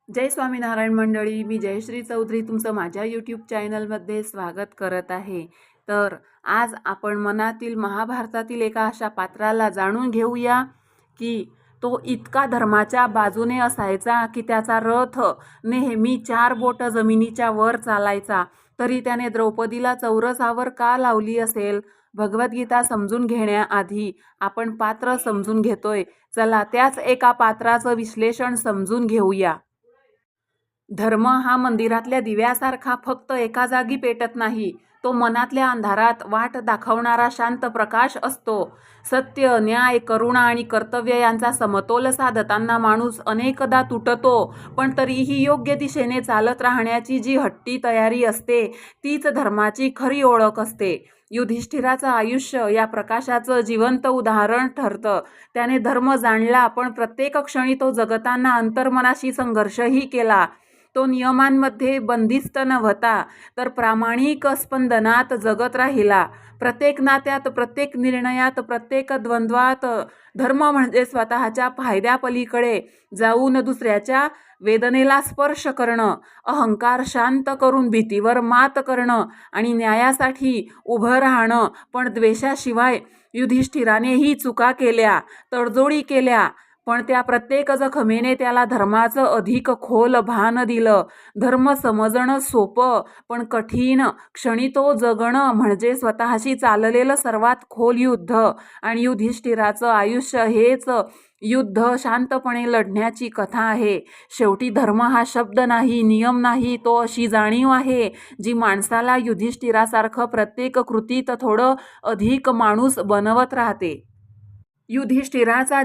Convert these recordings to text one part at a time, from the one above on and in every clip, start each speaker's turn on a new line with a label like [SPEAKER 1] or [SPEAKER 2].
[SPEAKER 1] जय स्वामीनारायण मंडळी, मी जयश्री चौधरी तुमचं माझ्या यूट्यूब चॅनलमध्ये स्वागत करत आहे. तर आज आपण मनातील महाभारतातील एका अशा पात्राला जाणून घेऊया की तो इतका धर्माच्या बाजूने असायचा की त्याचा रथ नेहमी 4 बोट जमिनीच्या वर चालायचा. तरी त्याने द्रौपदीला चौरसावर का लावली असेल? भगवद्गीता समजून घेण्याआधी आपण पात्र समजून घेतोय. चला त्याच एका पात्राचं विश्लेषण समजून घेऊया. धर्म हा मंदिरातल्या दिव्यासारखा फक्त एका जागी पेटत नाही, तो मनातल्या अंधारात वाट दाखवणारा शांत प्रकाश असतो. सत्य, न्याय, करुणा आणि कर्तव्य यांचा समतोल साधताना माणूस अनेकदा तुटतो, पण तरीही योग्य दिशेने चालत राहण्याची जी हट्टी तयारी असते तीच धर्माची खरी ओळख असते. युधिष्ठिराचं आयुष्य या प्रकाशाचं जिवंत उदाहरण ठरतं. त्याने धर्म जाणला, पण प्रत्येक क्षणी तो जगताना अंतर्मनाशी संघर्षही केला. तो नियमांमध्ये बंदिस्त नव्हता, तर प्रामाणिक स्पंदनात जगत राहिला. प्रत्येक नात्यात, प्रत्येक निर्णयात, प्रत्येक द्वंद्वात धर्म म्हणजे स्वतःच्या फायद्यापलीकडे जाऊन दुसऱ्याच्या वेदनेला स्पर्श करणं, अहंकार शांत करून भीतीवर मात करणं आणि न्यायासाठी उभं राहणं. पण द्वेषाशिवाय युधिष्ठिरानेही चुका केल्या, तडजोडी केल्या, पण त्या प्रत्येक जखमेने त्याला धर्माचं अधिक खोल भान दिलं. धर्म समजणं सोपं, पण कठीण क्षणी तो जगणं म्हणजे स्वतःशी चाललेलं सर्वात खोल युद्ध. आणि युधिष्ठिराचं आयुष्य हेच युद्ध शांतपणे लढण्याची कथा आहे. शेवटी धर्म हा शब्द नाही, नियम नाही, तो अशी जाणीव आहे जी माणसाला युधिष्ठिरासारखं प्रत्येक कृतीत थोडं अधिक माणूस बनवत राहते. युधिष्ठिराचा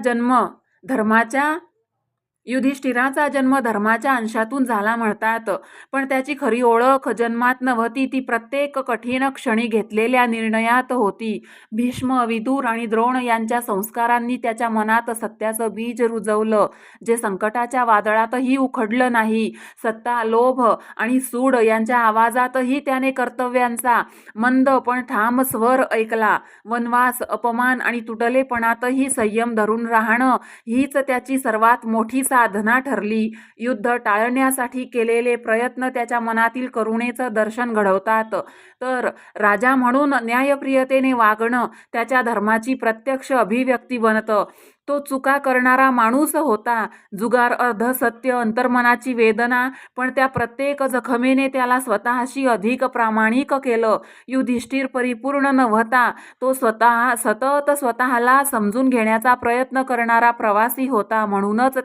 [SPEAKER 1] जन्म धर्माच्या अंशातून झाला म्हणतात, पण त्याची खरी ओळख जन्मात नव्हती, ती प्रत्येक कठीण क्षणी घेतलेल्या निर्णयात होती. भीष्म, विदुर आणि द्रोण यांच्या संस्कारांनी त्याच्या मनात सत्याचं बीज रुजवलं, जे संकटाच्या वादळातही उखडलं नाही. सत्ता, लोभ आणि सूड यांच्या आवाजातही त्याने कर्तव्यांचा मंद पण ठाम स्वर ऐकला. वनवास, अपमान आणि तुटलेपणातही संयम धरून राहणं हीच त्याची सर्वात मोठी साधना ठरली. युद्ध टाळण्यासाठी केलेले प्रयत्न त्याच्या मनातील करुणेचं दर्शन घडवतात, तर राजा म्हणून न्यायप्रियतेने वागणं त्याच्या धर्माची प्रत्यक्ष अभिव्यक्ती बनतं. तो चुका करणारा माणूस होता, जुगार, अर्धसत्य, अंतर्मनाची वेदना, पण त्या प्रत्येक जखमेने त्याला स्वतःशी अधिक प्रामाणिक केलं. युधिष्ठिर परिपूर्ण नव्हता, तो सतत स्वतःला समजून घेण्याचा प्रयत्न करणारा प्रवासी होता. म्हणूनच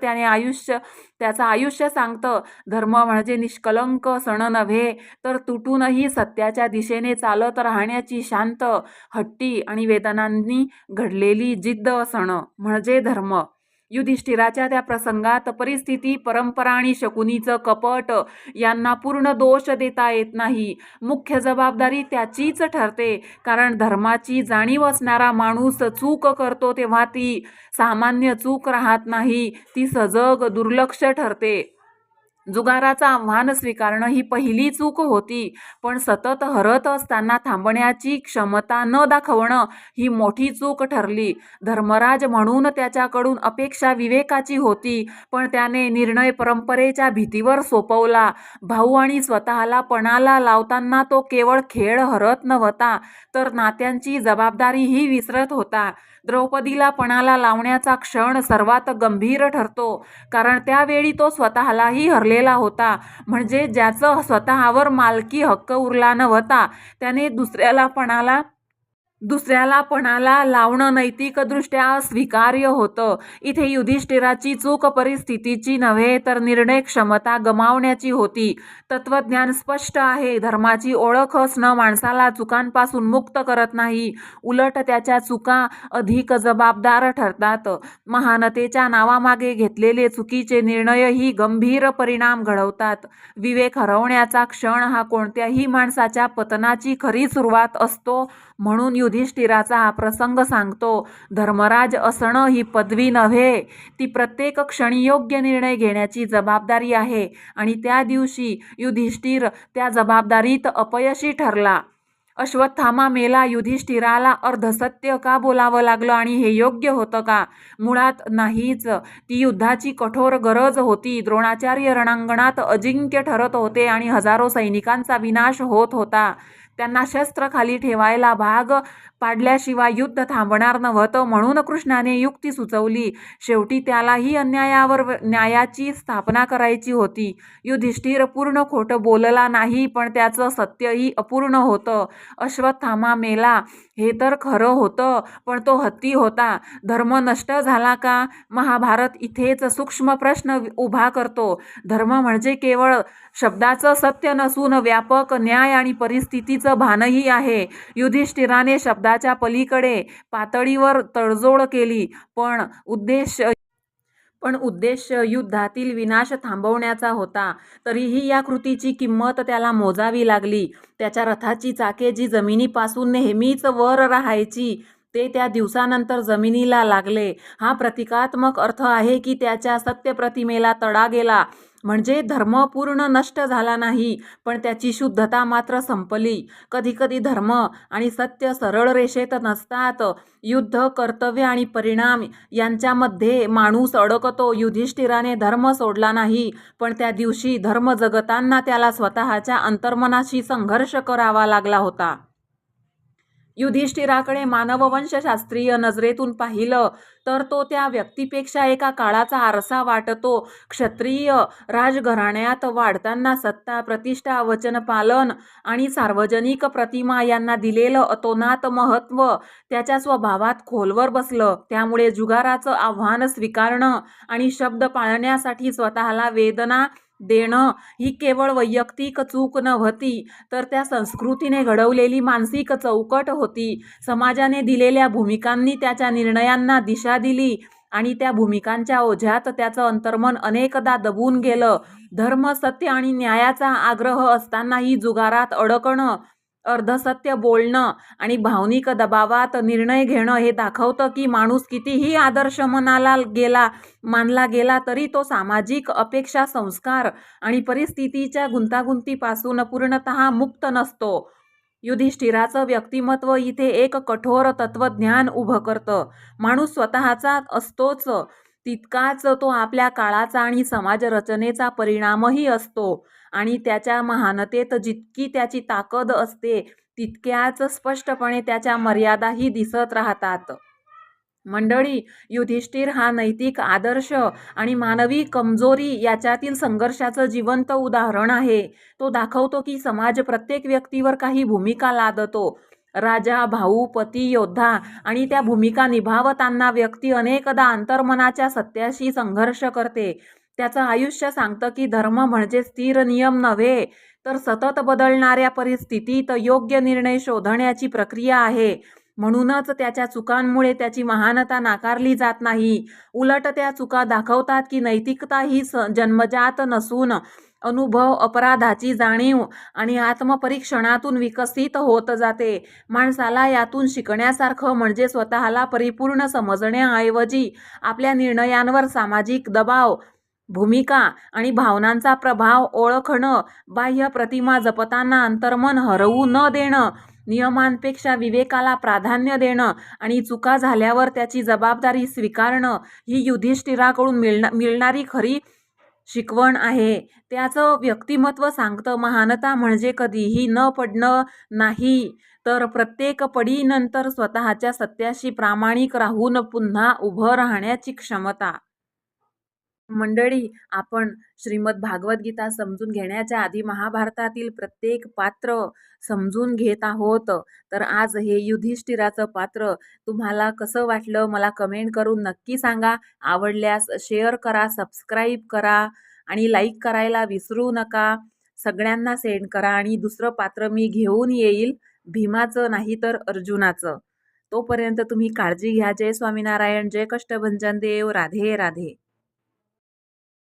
[SPEAKER 1] त्याचं आयुष्य सांगतं, धर्म म्हणजे निष्कलंक सण नव्हे, तर तुटूनही सत्याच्या दिशेने चालत राहण्याची शांत, हट्टी आणि वेदनांनी घडलेली जिद्द असणं म्हणजे धर्म. युधिष्ठिराच्या त्या प्रसंगात परिस्थिती, परंपरा आणि शकुनीचं कपट यांना पूर्ण दोष देता येत नाही. मुख्य जबाबदारी त्याचीच ठरते, कारण धर्माची जाणीव असणारा माणूस चूक करतो तेव्हा ती सामान्य चूक राहत नाही, ती सजग दुर्लक्ष ठरते. जुगाराचं आव्हान स्वीकारणं ही पहिली चूक होती, पण सतत हरत असताना थांबण्याची क्षमता न दाखवणं ही मोठी चूक ठरली. धर्मराज म्हणून त्याच्याकडून अपेक्षा विवेकाची होती, पण त्याने निर्णय परंपरेच्या भीतीवर सोपवला. भाऊ आणि स्वतःला पणाला लावताना तो केवळ खेळ हरत नव्हता, तर नात्यांची जबाबदारीही विसरत होता. द्रौपदीला पणाला लावण्याचा क्षण सर्वात गंभीर ठरतो, कारण त्यावेळी तो स्वतःलाही हरलेला होता. म्हणजे ज्याचं स्वतःवर मालकी हक्क उरला नव्हता, त्याने दुसऱ्याला पणाला लावणं नैतिकदृष्ट्या स्वीकार्य होतं. इथे युधिष्ठिराची चूक परिस्थितीची नव्हे, तर निर्णय क्षमता गमावण्याची होती. तत्वज्ञान स्पष्ट आहे, धर्माची ओळख असणं माणसाला चुकांपासून मुक्त करत नाही, उलट त्याच्या चुका अधिक जबाबदार ठरतात. महानतेच्या नावामागे घेतलेले चुकीचे निर्णयही गंभीर परिणाम घडवतात. विवेक हरवण्याचा क्षण हा कोणत्याही माणसाच्या पतनाची खरी सुरुवात असतो. म्हणून युधिष्ठिराचा हा प्रसंग सांगतो, धर्मराज असणं ही पदवी नव्हे, ती प्रत्येक क्षणी योग्य निर्णय घेण्याची जबाबदारी आहे. आणि त्या दिवशी युधिष्ठिर त्या जबाबदारीत अपयशी ठरला. अश्वत्थामा मेला. युधिष्ठिराला अर्धसत्य का बोलावं लागलं आणि हे योग्य होतं का? मुळात नाहीच. ती युद्धाची कठोर गरज होती. द्रोणाचार्य रणांगणात अजिंक्य ठरत होते आणि हजारो सैनिकांचा विनाश होत होता. त्यांना शस्त्र खाली ठेवायला भाग पाडल्याशिवाय युद्ध थांबणार नव्हतं. म्हणून कृष्णाने युक्ती सुचवली. शेवटी त्यालाही अन्यायावर न्यायाची स्थापना करायची होती. युधिष्ठिर पूर्ण खोटं बोलला नाही, पण त्याचं सत्यही अपूर्ण होतं. अश्वत्थामा मेला हे तर खरं होतं, पण तो हत्ती होता. धर्म नष्ट झाला का? महाभारत इथेच सूक्ष्म प्रश्न उभा करतो. धर्म म्हणजे केवळ शब्दाचं सत्य नसून व्यापक न्याय आणि परिस्थितीचं भानही आहे. युधिष्ठिराने शब्दाच्या पलीकडे पातळीवर तडजोड केली, पण उद्देश युद्धातील विनाश थांबवण्याचा होता. तरीही या कृतीची किंमत त्याला मोजावी लागली. त्याच्या रथाची चाके जी जमिनीपासून नेहमीच वर राहायची, ते त्या दिवसानंतर जमिनीला लागले. हा प्रतिकात्मक अर्थ आहे की त्याच्या सत्यप्रतिमेला तडा गेला. म्हणजे धर्म पूर्ण नष्ट झाला नाही, पण त्याची शुद्धता मात्र संपली. कधीकधी धर्म आणि सत्य सरळ रेषेत नसतात. युद्ध, कर्तव्य आणि परिणाम यांच्यामध्ये माणूस अडकतो. युधिष्ठिराने धर्म सोडला नाही, पण त्या दिवशी धर्म जगताना त्याला स्वतःच्या अंतर्मनाशी संघर्ष करावा लागला होता. युधिष्ठिराकडे मानववंशशास्त्रीय नजरेतून पाहिलं तर तो त्या व्यक्तीपेक्षा एका काळाचा आरसा वाटतो. क्षत्रिय राजघराण्यात वाढताना सत्ता, प्रतिष्ठा, वचनपालन आणि सार्वजनिक प्रतिमा यांना दिलेलं अतोनात महत्त्व त्याच्या स्वभावात खोलवर बसलं. त्यामुळे जुगाराचं आव्हान स्वीकारणं आणि शब्द पाळण्यासाठी स्वतःला वेदना देणं ही केवळ वैयक्तिक चूक नव्हती, तर त्या संस्कृतीने घडवलेली मानसिक चौकट होती. समाजाने दिलेल्या भूमिकांनी त्याच्या निर्णयांना दिशा दिली आणि त्या भूमिकांच्या ओझ्यात त्याचं अंतर्मन अनेकदा दबून गेलं. धर्म, सत्य आणि न्यायाचा आग्रह असतानाही जुगारात अडकणं, अर्धसत्य बोलणं आणि भावनिक दबावात निर्णय घेणं हे दाखवतं की माणूस कितीही आदर्श मानला गेला तरी तो सामाजिक अपेक्षा, संस्कार आणि परिस्थितीच्या गुंतागुंतीपासून पूर्णतः मुक्त नसतो. युधिष्ठिराचं व्यक्तिमत्व इथे एक कठोर तत्वज्ञान उभं करतं. माणूस स्वतःचा असतोच, तितकाच तो आपल्या काळाचा आणि समाजरचनेचा परिणामही असतो. आणि त्याच्या महानतेत जितकी त्याची ताकद असते, तितक्याच स्पष्टपणे त्याच्या मर्यादाही दिसत राहतात. मंडळी, युधिष्ठिर हा नैतिक आदर्श आणि मानवी कमजोरी याच्यातील संघर्षाचं जिवंत उदाहरण आहे. तो दाखवतो की समाज प्रत्येक व्यक्तीवर काही भूमिका लादतो. राजा, भाऊ, पती, योद्धा आणि त्या भूमिका निभावताना व्यक्ती अनेकदा अंतर्मनाच्या सत्याशी संघर्ष करते. त्याचं आयुष्य सांगतं की धर्म म्हणजे स्थिर नियम नव्हे, तर सतत बदलणाऱ्या परिस्थितीत योग्य निर्णय शोधण्याची प्रक्रिया आहे. म्हणूनच त्याच्या चुकांमुळे त्याची महानता नाकारली जात नाही. उलट त्या चुका दाखवतात की नैतिकता ही जन्मजात नसून अनुभव, अपराधाची जाणीव आणि आत्मपरीक्षणातून विकसित होत जाते. माणसाला यातून शिकण्यासारखं म्हणजे स्वतःला परिपूर्ण समजण्याऐवजी आपल्या निर्णयांवर सामाजिक दबाव, भूमिका आणि भावनांचा प्रभाव ओळखणं, बाह्य प्रतिमा जपताना अंतर्मन हरवू न देणं, नियमांपेक्षा विवेकाला प्राधान्य देणं आणि चुका झाल्यावर त्याची जबाबदारी स्वीकारणं ही युधिष्ठिराकडून मिळणारी खरी शिकवण आहे. त्याचं व्यक्तिमत्व सांगतं, महानता म्हणजे कधीही न पडणं नाही, तर प्रत्येक पडीनंतर स्वतःच्या सत्याशी प्रामाणिक राहून पुन्हा उभं राहण्याची क्षमता. मंडळी, आपण श्रीमद भागवत गीता समजून घेण्याच्या आधी महाभारतातील प्रत्येक पात्र समजून घेत आहोत. तर आज हे युधिष्ठिराचं पात्र तुम्हाला कसं वाटलं मला कमेंट करून नक्की सांगा. आवडल्यास शेअर करा, सबस्क्राईब करा आणि लाईक करायला विसरू नका. सगळ्यांना सेंड करा आणि दुसरं पात्र मी घेऊन येईल, भीमाचं नाही तर अर्जुनाचं. तोपर्यंत तुम्ही काळजी घ्या. जय स्वामीनारायण, जय कष्टभंजन देव. राधे राधे.